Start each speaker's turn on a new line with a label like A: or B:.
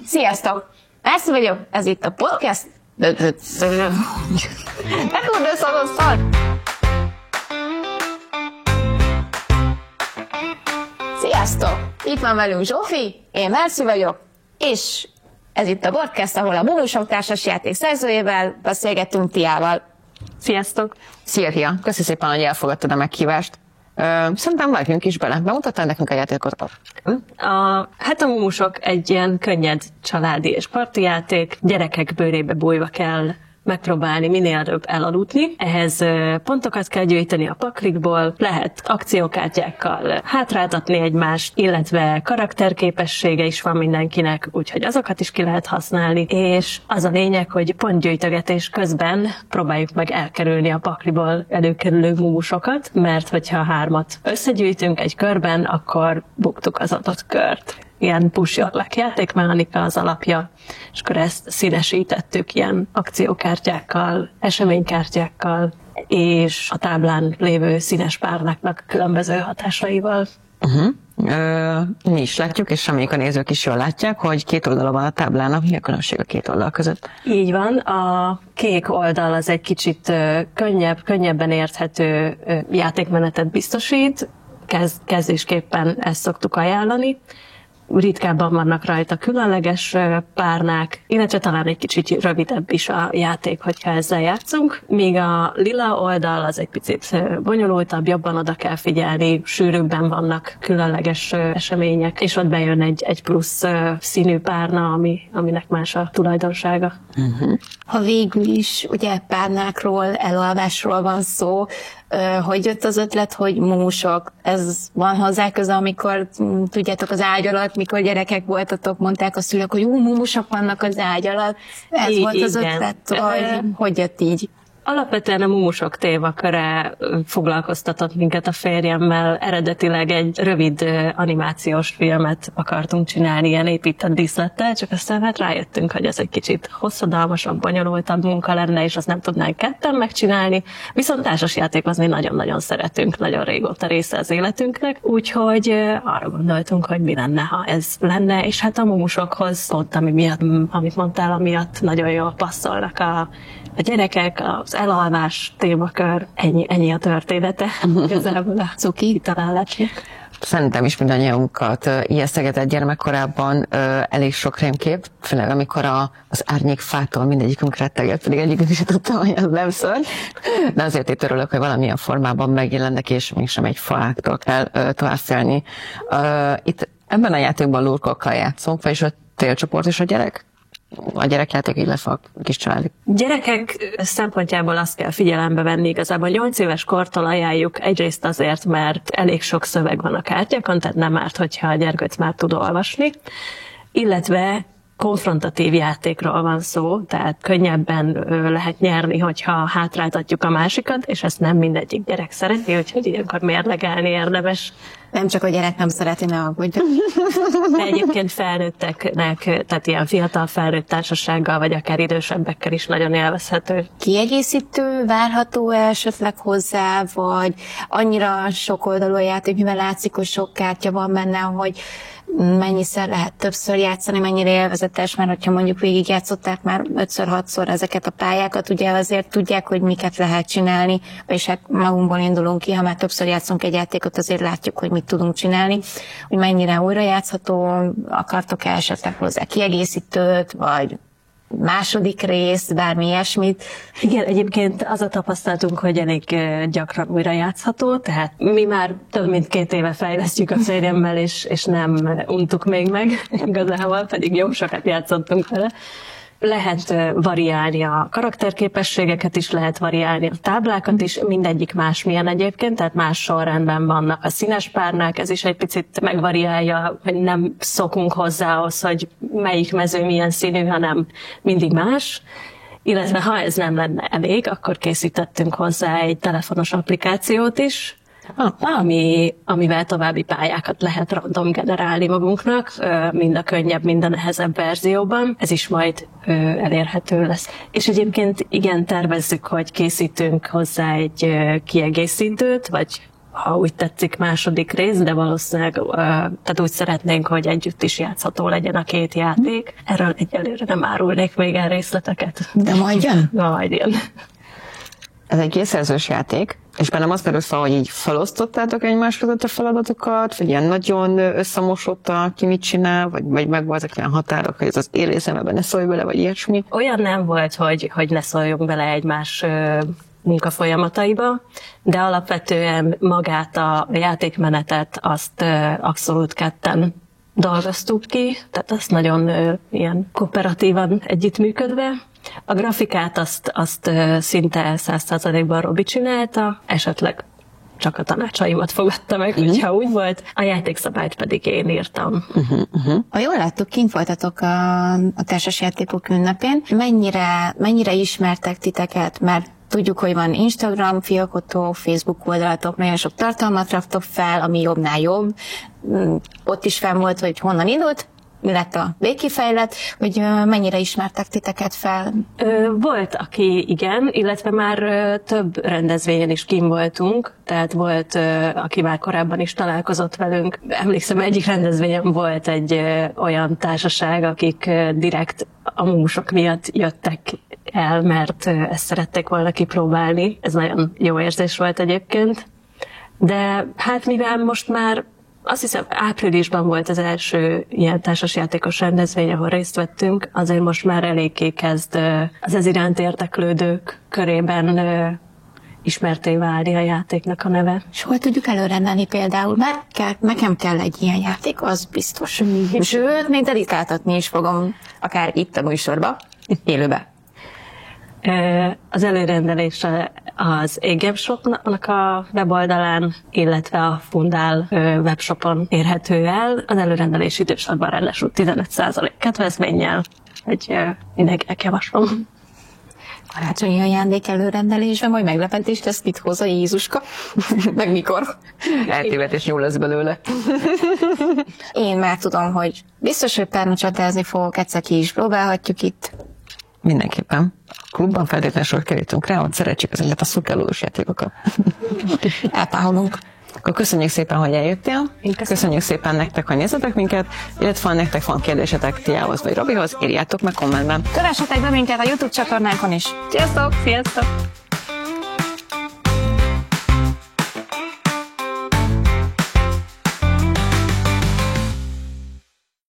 A: Sziasztok! Ezt vagyok, ez itt a podcast. Ne tudod szar! Sziasztok! Itt van velünk Zsófi, én Márci vagyok, és ez itt a podcast, ahol a Mumusok társasjáték szerzőjével beszélgettünk Tiával.
B: Sziasztok!
C: Szia, Tia! Köszi szépen, hogy elfogadtad a meghívást. Szerintem vágjunk is bele. Bemutattál nekünk a játékot?
B: A Mumusok egy ilyen könnyed családi és parti játék. Gyerekek bőrébe bújva kell megpróbálni minél előbb elaludni. Ehhez pontokat kell gyűjteni a paklikból, lehet akciókártyákkal hátráltatni egymást, illetve karakterképessége is van mindenkinek, úgyhogy azokat is ki lehet használni, és az a lényeg, hogy pontgyűjtögetés közben próbáljuk meg elkerülni a pakliból előkerülő mumusokat, mert hogyha 3 összegyűjtünk egy körben, akkor buktuk az adott kört. Ilyen push-your-luck játékmechanika az alapja, és akkor ezt színesítettük ilyen akciókártyákkal, eseménykártyákkal, és a táblán lévő színes párnáknak különböző hatásaival.
C: Mi is látjuk, és reméljük a nézők is jól látják, hogy 2 oldala van a táblának. Mi a különbség a 2 oldal között?
B: Így van, a kék oldal az egy kicsit könnyebben érthető játékmenetet biztosít, kezdésképpen ezt szoktuk ajánlani. Ritkábban vannak rajta különleges párnák, illetve talán egy kicsit rövidebb is a játék, hogyha ezzel játszunk. Míg a lila oldal az egy picit bonyolultabb, jobban oda kell figyelni, sűrűbben vannak különleges események, és ott bejön egy plusz színű párna, aminek más a tulajdonsága.
A: Ha végül is ugye párnákról, elalvásról van szó, hogy jött az ötlet, hogy mumusok, ez van hozzá köze, amikor tudjátok az ágy alatt, mikor gyerekek voltatok, mondták a szülők, hogy mumusok vannak az ágy alatt. Ez volt az ötlet, hogy jött így?
B: Alapvetően a mumusok témaköre foglalkoztatott minket a férjemmel. Eredetileg egy rövid animációs filmet akartunk csinálni, ilyen épített díszlettel, csak aztán rájöttünk, hogy ez egy kicsit hosszadalmasabb, bonyolultabb munka lenne, és azt nem tudnánk ketten megcsinálni. Viszont társasjátékozni nagyon-nagyon szeretünk, nagyon régóta része az életünknek, úgyhogy arra gondoltunk, hogy mi lenne, ha ez lenne, és hát a mumusokhoz pont amit mondtál, amiatt nagyon jól passzolnak a gyerekek, az elalvás témakör, ennyi a története. Közelből a cuki találásnak.
C: Szerintem is mindannyiunkat ijesztegetett gyermekkorában elég sok rémkép, főleg amikor az árnyékfától mindegyikünk rettegett, pedig egyikünk is tudta, hogy az nem szörny. De azért itt örülök, hogy valamilyen formában megjelennek, és mégsem egy faáktól kell tovább félni. Itt ebben a játékban lurkokkal játszunk, vagyis a célcsoport és a gyerek? A gyerekjáték, illetve a kis családik.
B: Gyerekek szempontjából azt kell figyelembe venni, igazából 8 éves kortól ajánljuk, egyrészt azért, mert elég sok szöveg van a kártyákon, tehát nem árt, hogyha a gyerkőc már tud olvasni, illetve konfrontatív játékról van szó, tehát könnyebben lehet nyerni, hogyha hátráltatjuk a másikat, és ezt nem mindegyik gyerek szereti, úgyhogy ilyenkor mérlegelni érdemes.
A: Nem csak a gyerek nem szereti, ne aggódjon.
B: De egyébként felnőtteknek, tehát ilyen fiatal felnőtt társasággal, vagy akár idősebbekkel is nagyon élvezhető.
A: Kiegészítő várható esetleg hozzá, vagy annyira sokoldalú játék, mivel látszik, hogy sok kártya van benne, hogy mennyiszer lehet többször játszani, mennyire élvezetes, mert hogyha mondjuk végigjátszották már 5-6-szor ezeket a pályákat, ugye azért tudják, hogy miket lehet csinálni, és hát magunkból indulunk ki, ha már többször játszunk egy játékot, azért látjuk, hogy mit tudunk csinálni, hogy mennyire újra játszható, akartok-e esetleg hozzá kiegészítőt, vagy második rész, bármi ilyesmit.
B: Igen, egyébként az a tapasztalatunk, hogy elég gyakran újra játszható, tehát mi már több mint 2 éve fejlesztjük a férjemmel, és nem untuk még meg igazából, pedig jó sokat játszottunk vele. Lehet variálni a karakterképességeket is, lehet variálni a táblákat is, mindegyik másmilyen egyébként, tehát más sorrendben vannak a színes párnák, ez is egy picit megvariálja, hogy nem szokunk hozzá ahhoz, hogy melyik mező milyen színű, hanem mindig más. Illetve ha ez nem lenne elég, akkor készítettünk hozzá egy telefonos applikációt is, amivel további pályákat lehet random generálni magunknak, mind a könnyebb, mind a nehezebb verzióban. Ez is majd elérhető lesz. És egyébként igen, tervezzük, hogy készítünk hozzá egy kiegészítőt, vagy ha úgy tetszik, második rész, de valószínűleg tehát úgy szeretnénk, hogy együtt is játszható legyen a két játék. Erről egyelőre nem árulnék még el részleteket.
A: De majd jön?
B: Majd jön.
C: Ez egy kétszerzős játék, és bennem azt merült fel, hogy így felosztottátok egymás között a feladatokat, vagy ilyen nagyon összemosott ki mit csinál, vagy megvoltak ilyen határok, hogy ez az én részemben ne szólj bele, vagy ilyesmi.
B: Olyan nem volt, hogy ne szóljunk bele egymás munkafolyamataiba, de alapvetően magát a játékmenetet azt abszolút ketten dolgoztuk ki, tehát azt nagyon ilyen kooperatívan együttműködve. A grafikát azt szinte 100%-ban Robi csinálta, esetleg csak a tanácsaimat fogadta meg, hogyha úgy volt. A játékszabályt pedig én írtam.
A: Ha jól láttuk, kint voltatok a társasjátékok ünnepén. Mennyire ismertek titeket? Mert tudjuk, hogy van Instagram, fialkotó, Facebook oldalatok, nagyon sok tartalmat raktok fel, ami jobbnál jobb. Ott is fenn volt, hogy honnan indult, mi lett a végkifejlet, hogy mennyire ismertek titeket fel?
B: Volt, aki igen, illetve már több rendezvényen is kint voltunk, tehát volt, aki már korábban is találkozott velünk. Emlékszem, egyik rendezvényen volt egy olyan társaság, akik direkt a mumusok miatt jöttek el, mert ezt szerették volna kipróbálni. Ez nagyon jó érzés volt egyébként. De hát mivel most már azt hiszem, áprilisban volt az első ilyen társasjátékos rendezvény, ahol részt vettünk, azért most már eléggé kezd az ez iránt érdeklődők körében ismerté válni a játéknak a neve.
A: És hol tudjuk előrendelni például? Mert nekem kell egy ilyen játék, az biztos. Sőt, még dedikáltatni is fogom, akár itt a műsorba, élőbe.
B: Az előrendelés az Agame Shopnak a weboldalán, illetve a Fundál webshopon érhető el. Az előrendelés időszakban ráadásul 15% kedvezménnyel, hogy mindenkinek javaslom.
A: Karácsonyi ajándék előrendelésben, majd meglepetést lesz, mit hoz a Jézuska, meg mikor.
C: Eltévetés nyúl lesz belőle.
A: Én már tudom, hogy biztos, hogy párnacsatázni fogok, egyszer ki is próbálhatjuk itt.
C: Mindenképpen. Klubban feltétlenül sor kerítünk rá, hogy szeretjük ezeket a szukelós játékokat.
A: Elpáholunk.
C: Akkor köszönjük szépen, hogy eljöttél. Köszönjük szépen nektek, hogy nézzetek minket, illetve ha nektek van kérdésetek Tiához vagy Robihoz, írjátok meg kommentben.
A: Kövessetek be minket a YouTube csatornánkon is. Sziasztok!
B: Sziasztok!